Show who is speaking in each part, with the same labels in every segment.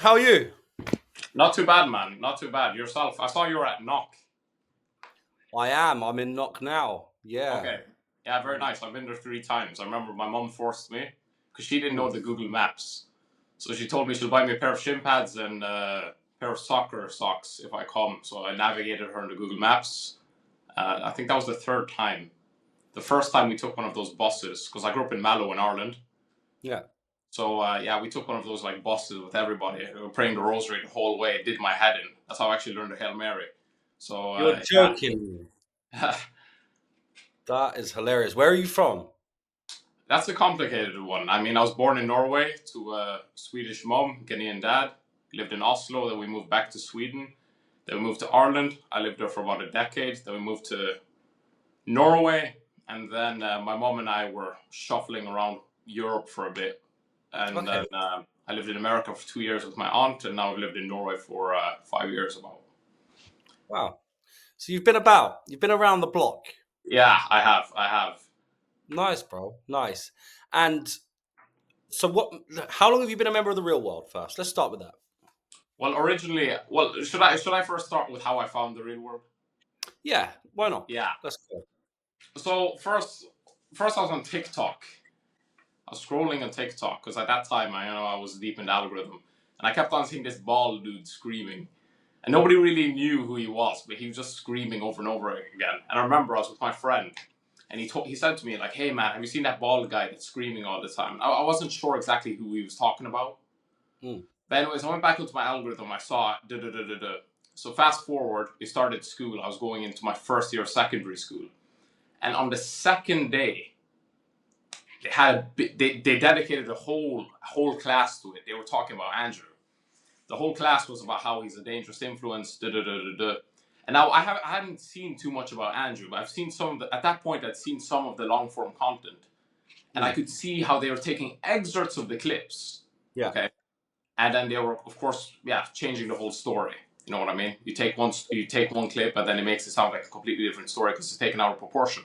Speaker 1: How are you?
Speaker 2: Not too bad, man. Not too bad. Yourself? I saw you were at Knock.
Speaker 1: I am. I'm in Knock now. Yeah.
Speaker 2: Okay. Yeah, very nice. I've been there 3 times. I remember my mum forced me because she didn't know
Speaker 1: Mm.
Speaker 2: the Google Maps. So she told me she'll buy me a pair of shin pads and a pair of soccer socks if I come. So I navigated her in the Google Maps. I think that was the third time. The first time we took one of those buses because I grew up in Mallow in Ireland.
Speaker 1: Yeah.
Speaker 2: So yeah, we took one of those like buses with everybody. We were praying the rosary the whole way. It did my head in. That's how I actually learned the Hail Mary. So
Speaker 1: You're joking.
Speaker 2: yeah.
Speaker 1: That is hilarious. Where are you from?
Speaker 2: That's a complicated one. I mean, I was born in Norway to a Swedish mom, Ghanaian dad. Lived in Oslo, then we moved back to Sweden. Then we moved to Ireland. I lived there for about a decade. Then we moved to Norway. And then my mom and I were shuffling around Europe for a bit. And
Speaker 1: Okay.
Speaker 2: then I lived in America for 2 years with my aunt. And now I've lived in Norway for 5 years about.
Speaker 1: Wow. So you've been about. You've been around the block.
Speaker 2: Yeah, I have. I have.
Speaker 1: Nice, bro. Nice. And so what how long have you been a member of the real world first? Let's start with that.
Speaker 2: Well, originally, should I first start with how I found the real world?
Speaker 1: Yeah, why not?
Speaker 2: Yeah.
Speaker 1: Let's go.
Speaker 2: So first I was on TikTok. I was scrolling on TikTok because at that time I was deep in the algorithm, and I kept on seeing this bald dude screaming, and nobody really knew who he was, but he was just screaming over and over again. And I remember I was with my friend, and he said to me like, "Hey man, have you seen that bald guy that's screaming all the time?" I wasn't sure exactly who he was talking about.
Speaker 1: Mm.
Speaker 2: But anyways, I went back into my algorithm. I saw da da da da da. So fast forward, we started school. I was going into my first year of secondary school, and on the second day, they dedicated a whole class to it. They were talking about Andrew. The whole class was about how he's a dangerous influence. Da da da da da. And now I hadn't seen too much about Andrew, but I've seen some of the, at that point I'd seen some of the long form content, and I could see how they were taking excerpts of the clips.
Speaker 1: Yeah.
Speaker 2: Okay. And then they were, of course, yeah, changing the whole story. You know what I mean? You take one clip, and then it makes it sound like a completely different story because it's taken out of proportion.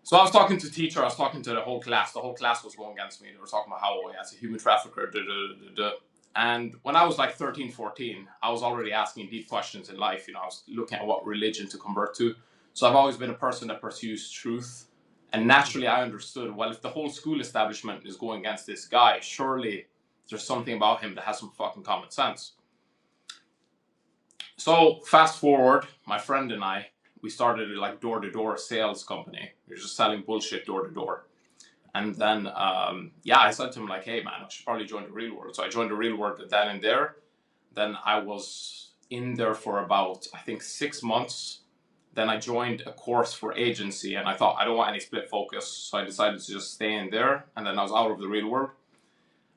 Speaker 2: So I was talking to the teacher. I was talking to the whole class. The whole class was going against me. They were talking about how as a human trafficker, da, da, da, da. And when I was like 13, 14, I was already asking deep questions in life. I was looking at what religion to convert to. So I've always been a person that pursues truth. And naturally, I understood, well, if the whole school establishment is going against this guy, surely there's something about him that has some fucking common sense. So fast forward, my friend and I, we started a like door-to-door sales company. We were just selling bullshit door-to-door. And then, yeah, I said to him like, hey man, I should probably join the real world. So I joined the real world then and there. Then I was in there for about, I think, 6 months. Then I joined a course for agency, and I thought I don't want any split focus. So I decided to just stay in there. And then I was out of the real world.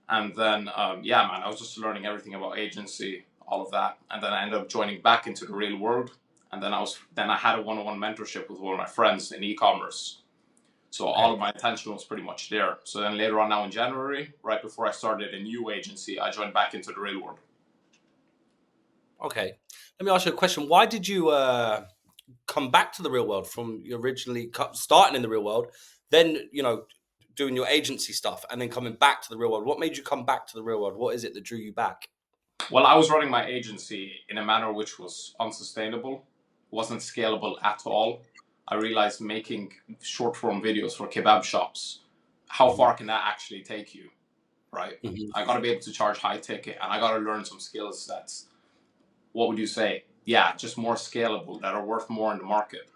Speaker 2: And then, yeah, man, I was just learning everything about agency, all of that. And then I ended up joining back into the real world. And then I had a one-on-one mentorship with one of my friends in e-commerce. So all of my attention was pretty much there. So then later on now in January, right before I started a new agency, I joined back into the real world.
Speaker 1: Okay. Let me ask you a question. Why did you come back to the real world from you originally starting in the real world, then, doing your agency stuff and then coming back to the real world? What made you come back to the real world? What is it that drew you back?
Speaker 2: Well, I was running my agency in a manner which was unsustainable, wasn't scalable at all. I realized making short form videos for kebab shops, how far can that actually take you, right?
Speaker 1: Mm-hmm.
Speaker 2: I got to be able to charge high ticket, and I got to learn some skills that's, what would you say? Yeah, just more scalable, that are worth more in the market.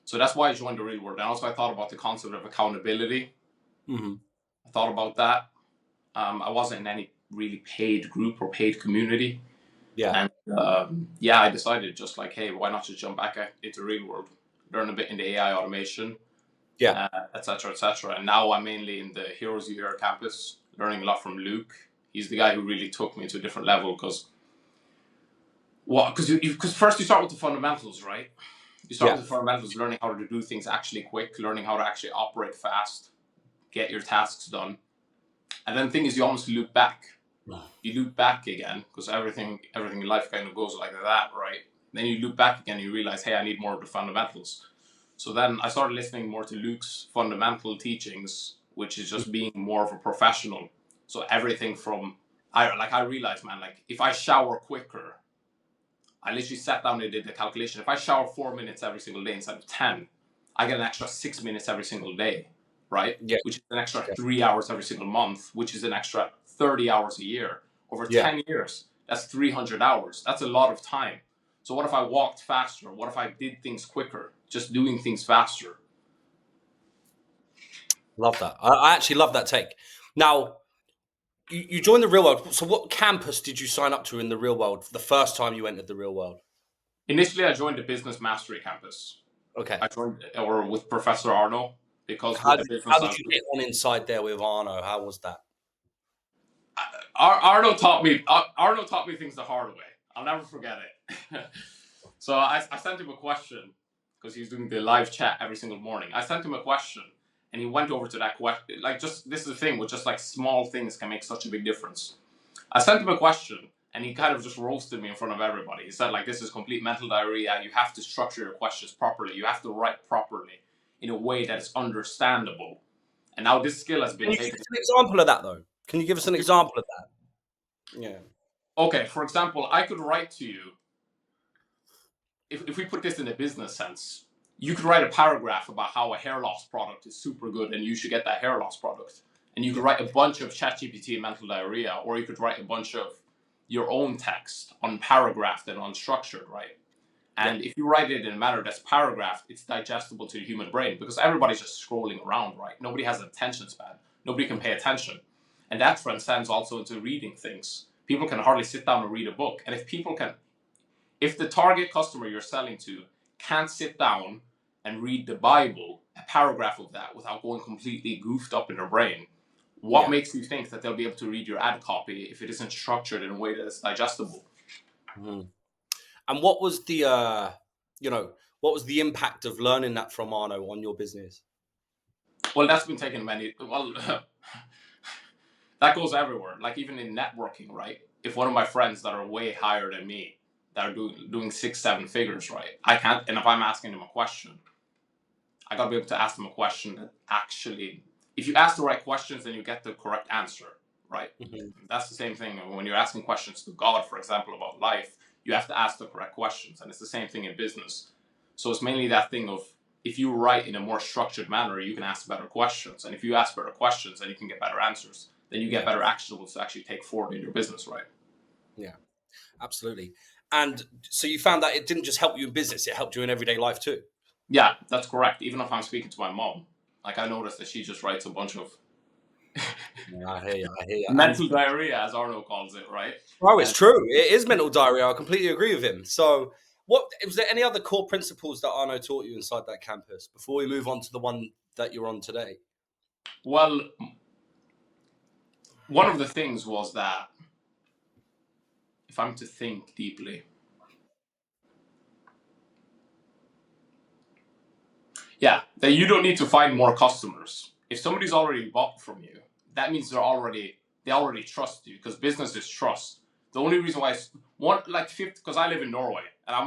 Speaker 2: So that's why I joined the real world. And also I thought about the concept of accountability.
Speaker 1: Mm-hmm.
Speaker 2: I thought about that. I wasn't in any really paid group or paid community.
Speaker 1: Yeah.
Speaker 2: And yeah, I decided just like, hey, why not just jump back into the real world, learn a bit in the AI automation,
Speaker 1: Yeah.
Speaker 2: et cetera, et cetera. And now I'm mainly in the Heroes You Hear campus, learning a lot from Luke. He's the guy who really took me to a different level because first you start with the fundamentals, right? You start with the fundamentals, learning how to do things actually quick, learning how to actually operate fast, get your tasks done. And then the thing is, you almost loop back. You loop back again, because everything in life kind of goes like that, right? Then you loop back again, and you realize, hey, I need more of the fundamentals. So then I started listening more to Luke's fundamental teachings, which is just being more of a professional. So everything from I realized, man, like if I shower quicker, I literally sat down and did the calculation. If I shower 4 minutes every single day instead of 10, I get an extra 6 minutes every single day, right?
Speaker 1: Yeah.
Speaker 2: Which is an extra
Speaker 1: Yeah.
Speaker 2: 3 hours every single month, which is an extra 30 hours a year. Over
Speaker 1: Yeah.
Speaker 2: 10 years, that's 300 hours. That's a lot of time. So what if I walked faster? What if I did things quicker? Just doing things faster.
Speaker 1: Love that. I actually love that take. Now, you joined the real world. So, what campus did you sign up to in the real world the first time you entered the real world?
Speaker 2: Initially, I joined the Business Mastery campus.
Speaker 1: Okay.
Speaker 2: I joined or with Professor Arno because
Speaker 1: How
Speaker 2: with the
Speaker 1: did how
Speaker 2: business
Speaker 1: did you get on inside there with Arno? How was that?
Speaker 2: Arno taught me things the hard way. I'll never forget it. So I sent him a question because he's doing the live chat every single morning. I sent him a question and he went over to that question. Like, just this is the thing with just like small things can make such a big difference. I sent him a question and he kind of just roasted me in front of everybody. He said, like, this is complete mental diarrhea. You have to structure your questions properly. You have to write properly in a way that is understandable. And now this skill has
Speaker 1: Can
Speaker 2: been
Speaker 1: you give
Speaker 2: taken.
Speaker 1: us an example of that, though? Can you give us an example of that? Yeah.
Speaker 2: Okay, for example, I could write to you, if we put this in a business sense, you could write a paragraph about how a hair loss product is super good and you should get that hair loss product. And you could
Speaker 1: Yeah.
Speaker 2: write a bunch of ChatGPT and mental diarrhea, or you could write a bunch of your own text, unparagraphed and unstructured, right?
Speaker 1: Yeah.
Speaker 2: And if you write it in a manner that's paragraphed, it's digestible to the human brain because everybody's just scrolling around, right? Nobody has an attention span. Nobody can pay attention. And that transcends also into reading things. People can hardly sit down and read a book. And if the target customer you're selling to can't sit down and read the Bible, a paragraph of that, without going completely goofed up in their brain, what
Speaker 1: Yeah.
Speaker 2: makes you think that they'll be able to read your ad copy if it isn't structured in a way that's digestible?
Speaker 1: Mhm. And what was the what was the impact of learning that from Arno on your business?
Speaker 2: Well, that's been taken many. Well, that goes everywhere. Like even in networking, right? If one of my friends that are way higher than me, that are doing 6, 7 figures, right? I can't. And if I'm asking them a question, I gotta be able to ask them a question that actually, if you ask the right questions, then you get the correct answer, right?
Speaker 1: Mhm.
Speaker 2: That's the same thing when you're asking questions to God, for example, about life. You have to ask the correct questions, and it's the same thing in business. So it's mainly that thing of if you write in a more structured manner, you can ask better questions, and if you ask better questions, then you can get better answers. Then you get
Speaker 1: Yeah.
Speaker 2: better actionables to actually take forward in your business, right?
Speaker 1: Yeah. Absolutely. And so you found that it didn't just help you in business; it helped you in everyday life too.
Speaker 2: Yeah, that's correct. Even if I'm speaking to my mom, like I noticed that she just writes a bunch of
Speaker 1: Yeah, I hear you. I hear you. And
Speaker 2: mental diarrhea, as Arno calls it, right?
Speaker 1: oh, it's
Speaker 2: And
Speaker 1: true. It is mental diarrhea. I completely agree with him. So, what was there any other core principles that Arno taught you inside that campus before we move on to the one that you're on today?
Speaker 2: well, one of the things was that if I'm to think deeply, yeah, that you don't need to find more customers. If somebody's already bought from you, that means they already trust you because business is trust. The only reason why one like fifth because I live in Norway and
Speaker 1: Yeah.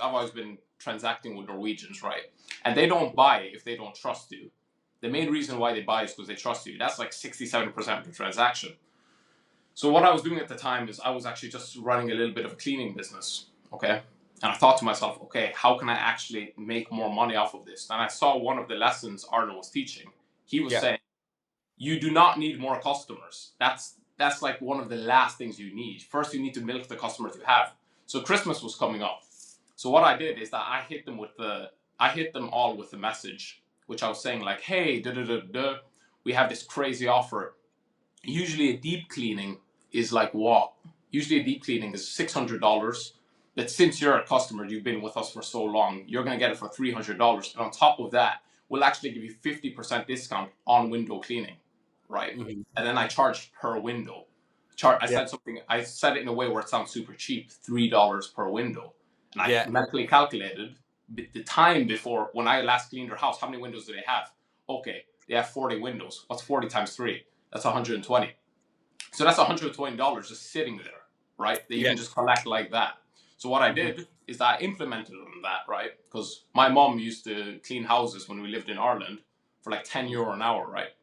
Speaker 2: I've always been transacting with Norwegians, right? And they don't buy if they don't trust you. The main reason why they buy is because they trust you. That's like 67% of the transaction. So what I was doing at the time is I was actually just running a little bit of a cleaning business, okay? And I thought to myself, okay, how can I actually make more money off of this? And I saw one of the lessons Arno was teaching. He was
Speaker 1: Yeah.
Speaker 2: saying, you do not need more customers. That's like one of the last things you need. First, you need to milk the customers you have. So Christmas was coming up. So what I did is that I hit them all with the message, which I was saying like, hey, we have this crazy offer. Usually a deep cleaning is like what? Usually a deep cleaning is $600. That since you're a customer, you've been with us for so long, you're gonna get it for $300. And on top of that, we'll actually give you 50% discount on window cleaning, right?
Speaker 1: Mhm.
Speaker 2: And then I charged per window.
Speaker 1: Yeah.
Speaker 2: I said it in a way where it sounds super cheap, $3 per window. And I
Speaker 1: Yeah.
Speaker 2: mentally calculated the time before when I last cleaned their house, how many windows do they have? Okay, they have 40 windows. What's 40 times 3? That's 120. So that's $120 just sitting there, right? That you
Speaker 1: Yeah.
Speaker 2: can just collect like that. So what I
Speaker 1: Mhm.
Speaker 2: did is that I implemented on that, right? Because my mom used to clean houses when we lived in Ireland for like €10 an hour, right?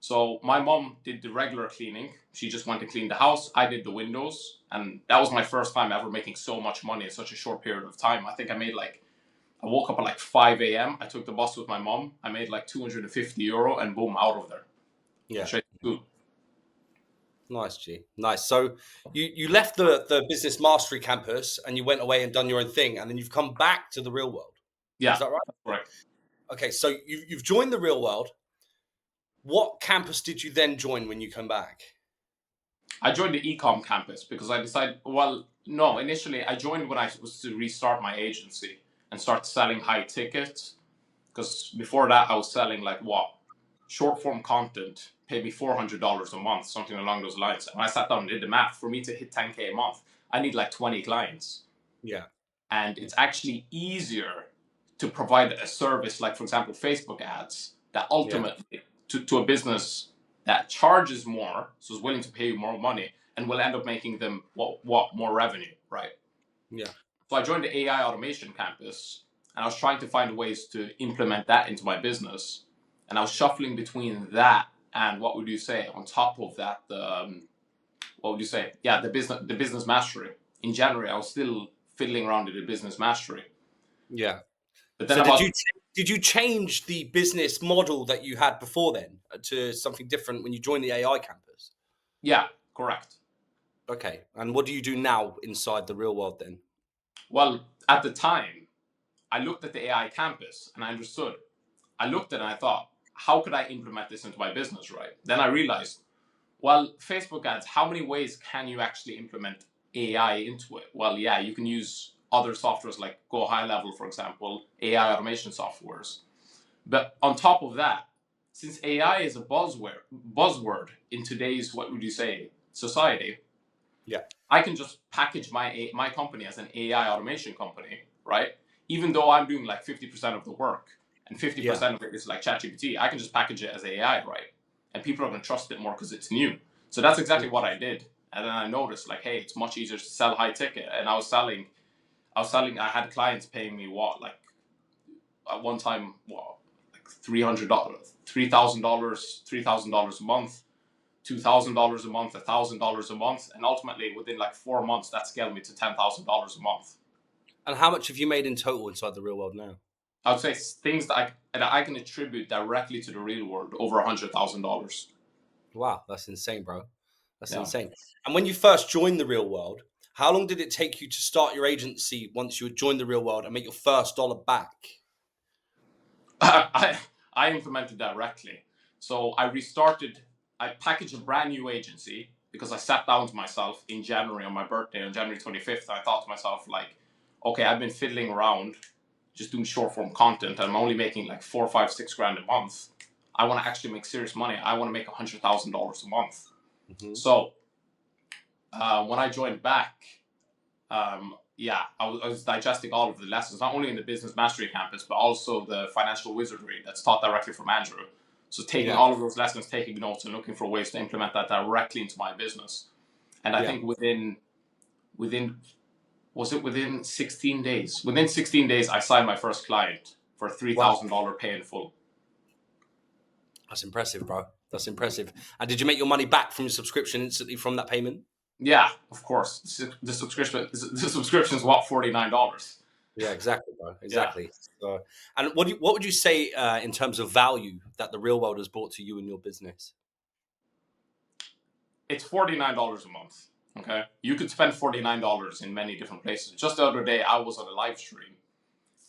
Speaker 2: So my mom did the regular cleaning. She just went to clean the house. I did the windows. And that was my first time ever making so much money in such a short period of time. I think I made like, I woke up at like 5 a.m. I took the bus with my mom. I made like €250 and boom, out of there.
Speaker 1: Yeah.
Speaker 2: Straight to school.
Speaker 1: Nice, G. Nice. So you left the business mastery campus and you went away and done your own thing, and then you've come back to the real world. Is
Speaker 2: Yeah,
Speaker 1: that right?
Speaker 2: that's correct.
Speaker 1: Okay, so you've joined the real world. What campus did you then join when you come back?
Speaker 2: I joined the ecom campus because I decided, well, no, initially I joined when I was to restart my agency and start selling high tickets. Because before that, I was selling like what? Short form content, pay me $400 a month, something along those lines. And I sat down and did the math. For me to hit 10K a month, I need like 20 clients.
Speaker 1: Yeah.
Speaker 2: And it's actually easier to provide a service like, for example, Facebook ads that ultimately to a business that charges more, so is willing to pay you more money and will end up making them what more revenue, right?
Speaker 1: Yeah.
Speaker 2: So I joined the AI automation campus and I was trying to find ways to implement that into my business. And I was shuffling between that and what would you say on top of that, what would you say? Yeah, the business mastery. In January, I was still fiddling around with the business mastery.
Speaker 1: Yeah.
Speaker 2: But then
Speaker 1: So
Speaker 2: about
Speaker 1: did you change the business model that you had before then to something different when you joined the AI campus?
Speaker 2: yeah, correct.
Speaker 1: Okay. And what do you do now inside the real world then?
Speaker 2: Well, at the time, I looked at the AI campus and I understood. I looked at it and I thought, how could I implement this into my business, right? Then I realized, well, Facebook ads, how many ways can you actually implement AI into it? Well, yeah, you can use other softwares like Go High Level, for example, AI automation softwares. But on top of that, since AI is a buzzword in today's, what would you say, society,
Speaker 1: Yeah.
Speaker 2: I can just package my company as an AI automation company, right? Even though I'm doing like 50% of the work and
Speaker 1: Yeah.
Speaker 2: 50% of it is like ChatGPT, I can just package it as AI, right? And people are going to trust it more because it's new. So that's exactly what I did. And then I noticed like, hey, it's much easier to sell high ticket. And I had clients paying me what, like at one time, what, like $300, $3,000 a month, $2,000 a month, $1,000 a month, and ultimately within like 4 months, that scaled me to $10,000 a month.
Speaker 1: And how much have you made in total inside the real world now?
Speaker 2: I would say things that I can attribute directly to the real world over $100,000.
Speaker 1: Wow, that's insane, bro. That's
Speaker 2: Yeah,
Speaker 1: insane. And when you first joined the real world, how long did it take you to start your agency once you had joined the real world and make your first dollar back?
Speaker 2: I I implemented directly. So I restarted. I packaged a brand new agency because I sat down to myself in January on my birthday on January 25th. I thought to myself like, okay, I've been fiddling around just doing short form content. I'm only making like 4, 5, 6 grand a month. I want to actually make serious money. I want to make $100,000 a month.
Speaker 1: Mm-hmm.
Speaker 2: So when I joined back, yeah, I was digesting all of the lessons, not only in the business mastery campus, but also the financial wizardry that's taught directly from Andrew. So taking
Speaker 1: Yeah.
Speaker 2: all of those lessons, taking notes, and looking for ways to implement that directly into my business. And I
Speaker 1: Yeah.
Speaker 2: think within was it within 16 days? Within 16 days, I signed my first client for
Speaker 1: Wow.
Speaker 2: $3,000 pay in full.
Speaker 1: That's impressive, bro. That's impressive. And did you make your money back from your subscription instantly from that payment?
Speaker 2: Yeah, of course. The subscription is what, $49.
Speaker 1: Yeah, exactly, bro.
Speaker 2: Yeah,
Speaker 1: Exactly. So, and what would you say in terms of value that the real world has brought to you and your business?
Speaker 2: it's $49 a month. Okay, you could spend $49 in many different places. Just the other day, I was on a live stream.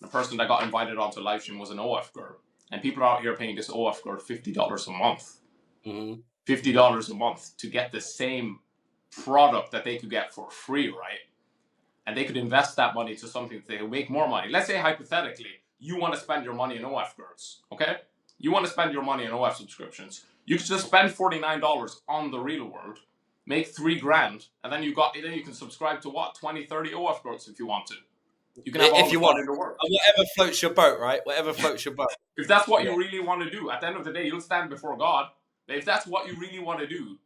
Speaker 2: The person that got invited onto a live stream was an OF girl, and people are out here paying this OF girl $50 a month.
Speaker 1: Mm-hmm.
Speaker 2: $50 a month to get the same product that they could get for free, right? And they could invest that money to something that they could make more money. Let's say hypothetically, you want to spend your money in OF girls, okay? You want to spend your money in OF subscriptions. You could just spend $49 on the real world, make 3 grand, and then you can subscribe to what, 20, 30 OF girls if you want to. You can have all
Speaker 1: If
Speaker 2: the
Speaker 1: you
Speaker 2: fun
Speaker 1: want,
Speaker 2: in the world.
Speaker 1: whatever floats your boat, right? Whatever floats your boat.
Speaker 2: If that's what
Speaker 1: Yeah.
Speaker 2: you really want to do, at the end of the day, you'll stand before God. But if that's what you really want to do,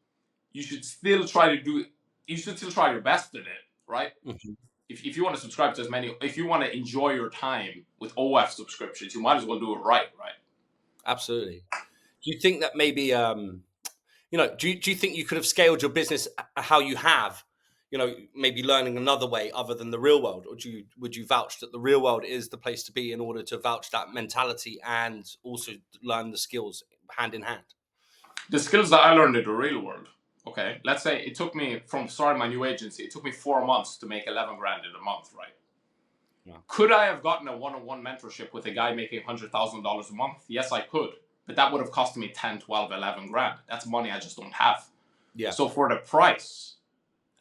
Speaker 2: you should still try to do it. You should still try your best at it, right?
Speaker 1: Mhm.
Speaker 2: If you want to subscribe to as many, if you want to enjoy your time with OF subscriptions, you might as well do it right, right?
Speaker 1: Absolutely. Do you think that maybe do you think you could have scaled your business how you have, maybe learning another way other than the real world, or would you vouch that the real world is the place to be in order to vouch that mentality and also learn the skills hand in hand?
Speaker 2: The skills that I learned in the real world, okay, let's say it took me from starting my new agency, it took me 4 months to make 11 grand in a month, right?
Speaker 1: Yeah.
Speaker 2: Could I have gotten a one-on-one mentorship with a guy making $100,000 a month? Yes, I could. But that would have cost me 10, 12, 11 grand. That's money I just don't have.
Speaker 1: Yeah.
Speaker 2: So for the price,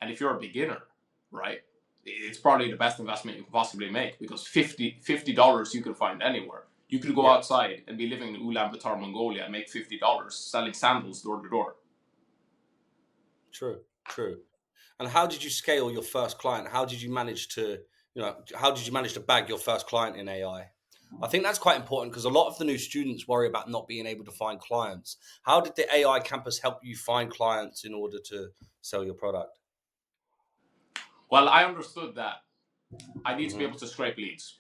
Speaker 2: and if you're a beginner, right, it's probably the best investment you can possibly make, because $50 you can find anywhere. You could go
Speaker 1: Yeah.
Speaker 2: outside and be living in Ulaanbaatar, Mongolia, and make $50 selling sandals door to door.
Speaker 1: True. True. And how did you scale your first client? How did you manage to, bag your first client in AI? I think that's quite important because a lot of the new students worry about not being able to find clients. How did the AI campus help you find clients in order to sell your product?
Speaker 2: Well, I understood that I need to be
Speaker 1: Hmm.
Speaker 2: able to scrape leads.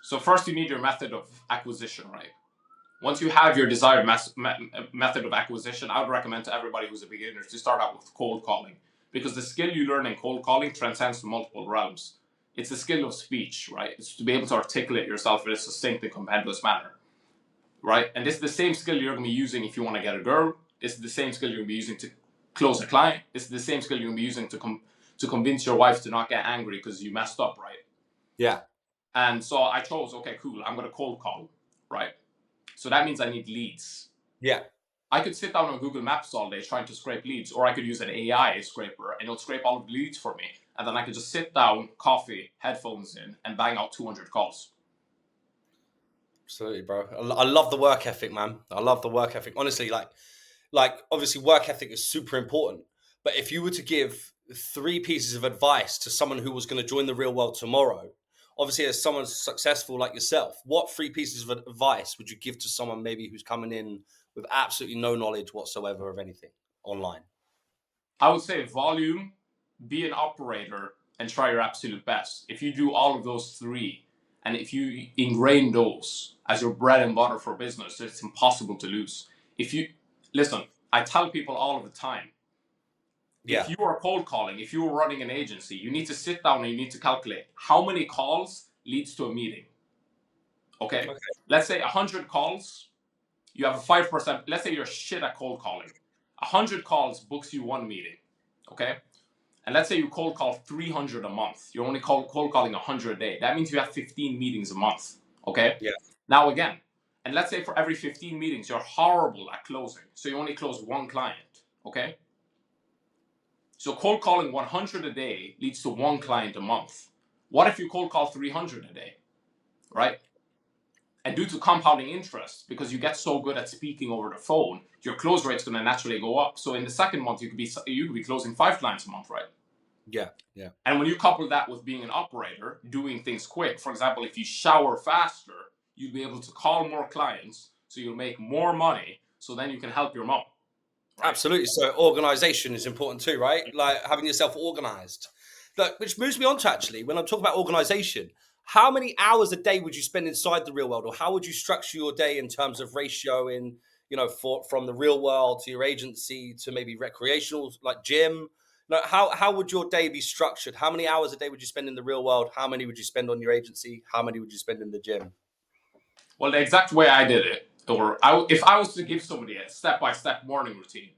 Speaker 2: So first you need your method of acquisition, right? Once you have your desired method of acquisition, I would recommend to everybody who's a beginner to start out with cold calling, because the skill you learn in cold calling transcends to multiple realms. It's the skill of speech, right? It's to be able to articulate yourself in a succinct and compendous manner, right? And this is the same skill you're going to be using if you want to get a girl. It's the same skill you're going to be using to close a client. It's the same skill you're going to be using to convince your wife to not get angry because you messed up, right?
Speaker 1: Yeah.
Speaker 2: And so I chose, okay, cool, I'm going to cold call, right? So that means I need leads.
Speaker 1: Yeah.
Speaker 2: I could sit down on Google Maps all day trying to scrape leads, or I could use an AI scraper and it'll scrape all of the leads for me. And then I could just sit down, coffee, headphones in, and bang out 200 calls.
Speaker 1: Absolutely, bro. I love the work ethic, man. I love the work ethic. Honestly, like obviously work ethic is super important. But if you were to give three pieces of advice to someone who was going to join the real world tomorrow, obviously as someone successful like yourself, what three pieces of advice would you give to someone maybe who's coming in with absolutely no knowledge whatsoever of anything online?
Speaker 2: I would say volume, be an operator, and try your absolute best. If you do all of those three, and if you ingrain those as your bread and butter for business, it's impossible to lose. If you listen, I tell people all of the time, if
Speaker 1: Yeah.
Speaker 2: you are cold calling, if you are running an agency, you need to sit down and you need to calculate how many calls leads to a meeting. Okay?
Speaker 1: Okay.
Speaker 2: Let's say 100 calls, you have a 5%. Let's say you're shit at cold calling. 100 calls books you one meeting. Okay? And let's say you cold call 300 a month. You're only cold calling 100 a day. That means you have 15 meetings a month. Okay?
Speaker 1: Yeah.
Speaker 2: Now again, and let's say for every 15 meetings, you're horrible at closing. So you only close one client. Okay? So cold calling 100 a day leads to one client a month. What if you cold call 300 a day, right? And due to compounding interest, because you get so good at speaking over the phone, your close rate's going to naturally go up. So in the second month, you could be closing 5 clients a month, right?
Speaker 1: Yeah. Yeah.
Speaker 2: And when you couple that with being an operator, doing things quick, for example, if you shower faster, you'll be able to call more clients, so you'll make more money. So then you can help your mom, right?
Speaker 1: Absolutely. So organization is important too, right? Like having yourself organized. Like, which moves me on to actually, when I'm talking about organization, how many hours a day would you spend inside the real world, or how would you structure your day in terms of ratio in, from the real world to your agency to maybe recreational, like gym? No, how would your day be structured? How many hours a day would you spend in the real world? How many would you spend on your agency? How many would you spend in the gym?
Speaker 2: Well, the exact way I did it, if I was to give somebody a step-by-step morning routine,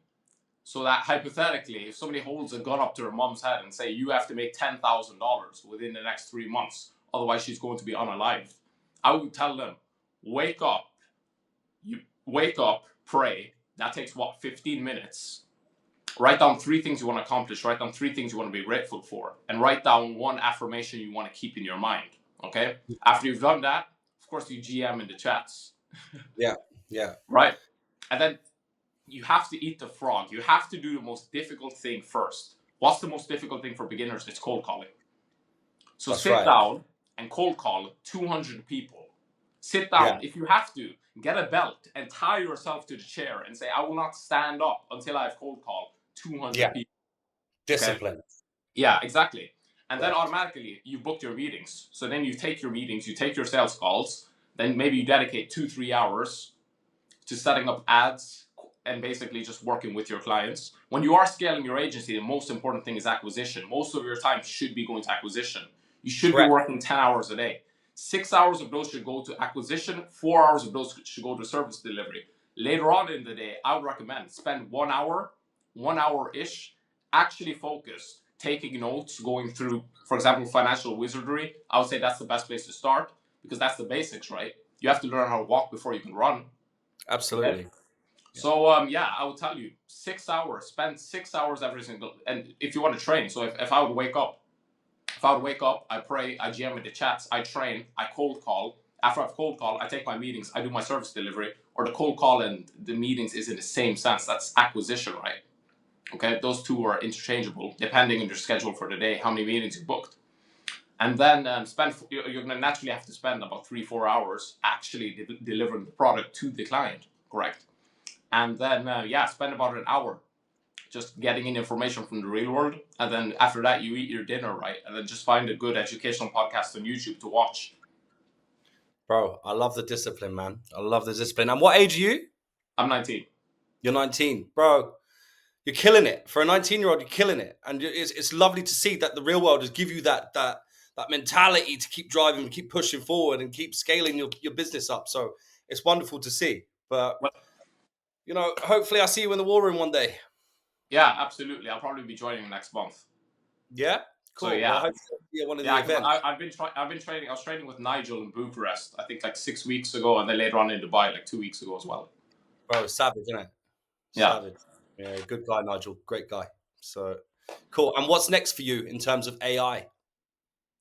Speaker 2: so that hypothetically, if somebody holds a gun up to her mom's head and say, you have to make $10,000 within the next 3 months, otherwise she's going to be unalived, I would tell them, wake up, pray. That takes what, 15 minutes. Write down three things you want to accomplish. Write down three things you want to be grateful for. And write down one affirmation you want to keep in your mind. Okay? After you've done that, of course, you GM in the chats.
Speaker 1: Yeah, yeah,
Speaker 2: Right? And then you have to eat the frog. You have to do the most difficult thing first. What's the most difficult thing for beginners? It's cold calling. So
Speaker 1: that's
Speaker 2: sit
Speaker 1: right.
Speaker 2: down and cold call 200 people. Sit
Speaker 1: Yeah,
Speaker 2: down. If you have to, get a belt and tie yourself to the chair and say, I will not stand up until I've cold called 200
Speaker 1: yeah.
Speaker 2: people. Okay?
Speaker 1: Discipline.
Speaker 2: Yeah, exactly. And then
Speaker 1: Yeah,
Speaker 2: automatically you book your meetings. So then you take your meetings, you take your sales calls, then maybe you dedicate 2-3 hours to setting up ads and basically just working with your clients. When you are scaling your agency, the most important thing is acquisition. Most of your time should be going to acquisition. You should be
Speaker 1: Correct.
Speaker 2: working 10 hours a day. 6 hours of those should go to acquisition, 4 hours of those should go to service delivery. Later on in the day, I would recommend spend 1 hour ish, actually focused, taking notes, going through, for example, financial wizardry. I would say that's the best place to start because that's the basics, right? You have to learn how to walk before you can run. Okay.
Speaker 1: Absolutely.
Speaker 2: So yeah, I would tell you 6 hours. Spend 6 hours every single. And if you want to train, so if I would wake up, I pray, I GM with the chats, I train, I cold call. After I've cold call, I take my meetings, I do my service delivery, or the cold call and the meetings is in the same sense. That's acquisition, right? Okay, those two are interchangeable depending on your schedule for the day, how many meetings you booked. And then you're going to naturally have to spend about 3-4 hours actually delivering the product to the client, correct? And then spend about an hour just getting in information from the real world. And then after that, you eat your dinner, right? And then just find a good educational podcast on YouTube to watch.
Speaker 1: Bro, I love the discipline, man. I love the discipline. And what age are you?
Speaker 2: I'm 19.
Speaker 1: You're 19. Bro, you're killing it. For a 19-year-old, you're killing it. And it's lovely to see that the real world has give you that mentality to keep driving, keep pushing forward, and keep scaling your business up. So it's wonderful to see. But,
Speaker 2: Well,
Speaker 1: hopefully I see you in the war room one day.
Speaker 2: yeah, absolutely. I'll probably be joining next month.
Speaker 1: Yeah? Cool.
Speaker 2: So, yeah.
Speaker 1: Well, hopefully I'll be at one of the
Speaker 2: Yeah,
Speaker 1: events.
Speaker 2: I've been training. I was training with Nigel in Bucharest, I think like 6 weeks ago, and then later on in Dubai, like 2 weeks ago as well.
Speaker 1: Bro, savage, isn't it?
Speaker 2: Yeah.
Speaker 1: Savage. Yeah, good guy, Nigel. Great guy. So, cool. And what's next for you in terms of AI?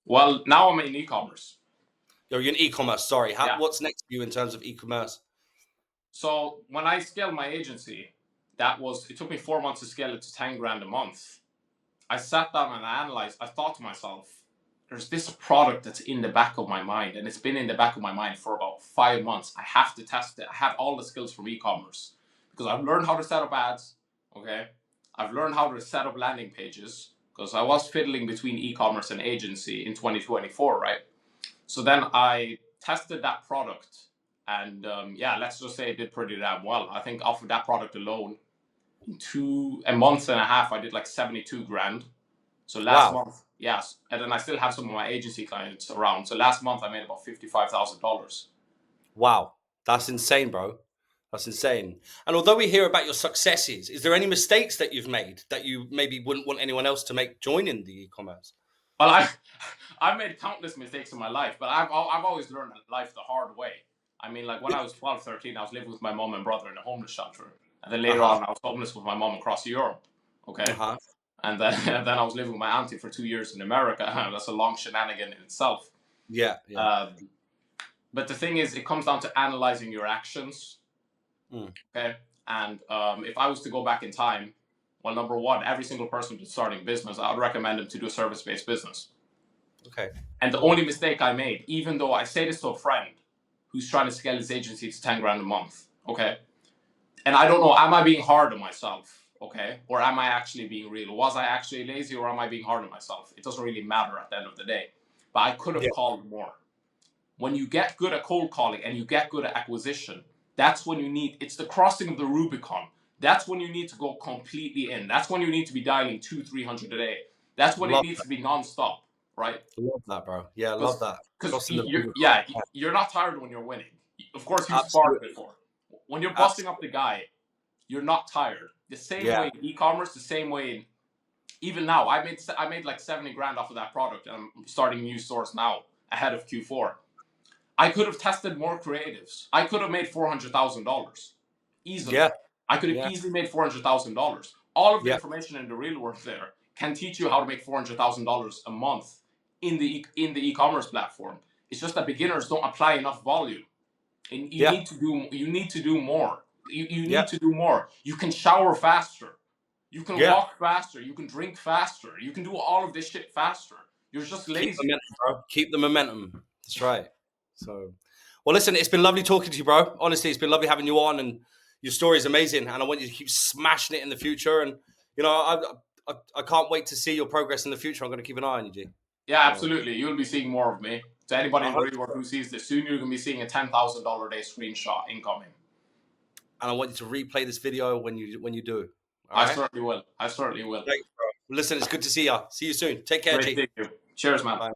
Speaker 2: Well, now I'm in e-commerce.
Speaker 1: You're in e-commerce, sorry.
Speaker 2: Yeah.
Speaker 1: What's next for you in terms of e-commerce?
Speaker 2: So when I scaled my agency, it took me 4 months to scale it to 10 grand a month. I sat down and I analyzed. I thought to myself, there's this product that's in the back of my mind, and it's been in the back of my mind for about 5 months. I have to test it. I have all the skills from e-commerce because I've learned how to set up ads. Okay, I've learned how to set up landing pages because I was fiddling between e-commerce and agency in 2024, right? So then I tested that product, and let's just say it did pretty damn well. I think off of that product alone, in a month and a half, I did like 72 grand. So last month, yes, and then I still have some of my agency clients around. So last month I made about $55,000.
Speaker 1: Wow, that's insane, bro. That's insane. And although we hear about your successes, is there any mistakes that you've made that you maybe wouldn't want anyone else to make joining the e-commerce?
Speaker 2: Well, I've made countless mistakes in my life, but I've always learned life the hard way. I mean, like when I was 12, 13, I was living with my mom and brother in a homeless shelter. And then later on, I was homeless with my mom across Europe. Okay. And then and then I was living with my auntie for 2 years in America. That's a long shenanigan in itself.
Speaker 1: Yeah.
Speaker 2: But the thing is, it comes down to analyzing your actions. Okay. And if I was to go back in time, well, number one, every single person who's starting business, I would recommend them to do a service-based business.
Speaker 1: Okay.
Speaker 2: And the only mistake I made, even though I say this to a friend who's trying to scale his agency to 10 grand a month, okay? And I don't know, am I being hard on myself, okay? Or am I actually being real? Was I actually lazy, or am I being hard on myself? It doesn't really matter at the end of the day. But I could have called more. When you get good at cold calling and you get good at acquisition, that's when you need, it's the crossing of the Rubicon. That's when you need to go completely in. That's when you need to be dialing 200-300 a day. That's when it needs to be nonstop, right?
Speaker 1: Love that, bro. Yeah, I love that.
Speaker 2: Because you're not tired when you're winning. Of course, you sparred before. When you're busting up the guy, you're not tired. The same way in e-commerce, the same way in, even now, I made like 70 grand off of that product, and I'm starting new stores now ahead of Q4. I could have tested more creatives. I could have made $400,000 easily.
Speaker 1: Yeah.
Speaker 2: I could have easily made $400,000. All of the information in the real world there can teach you how to make $400,000 a month in the e-commerce platform. It's just that beginners don't apply enough volume, and you need to do more. You need to do more. You can shower faster. You can walk faster. You can drink faster. You can do all of this shit faster. You're just lazy.
Speaker 1: Keep the momentum, bro. Keep the momentum. That's right. So, well, listen, it's been lovely talking to you, bro. Honestly, it's been lovely having you on, and your story is amazing. And I want you to keep smashing it in the future. And I can't wait to see your progress in the future. I'm going to keep an eye on you, G.
Speaker 2: Yeah, absolutely. You'll be seeing more of me. To anybody in the real world who sees this, soon you're going to be seeing a $10,000 a day screenshot incoming.
Speaker 1: and I want you to replay this video when you do. All
Speaker 2: I
Speaker 1: right.
Speaker 2: certainly will. I certainly will.
Speaker 1: Thanks, bro. Listen, it's good to see you. See you soon. Take care,
Speaker 2: Great
Speaker 1: G.
Speaker 2: to see you. Cheers, man.
Speaker 1: Bye.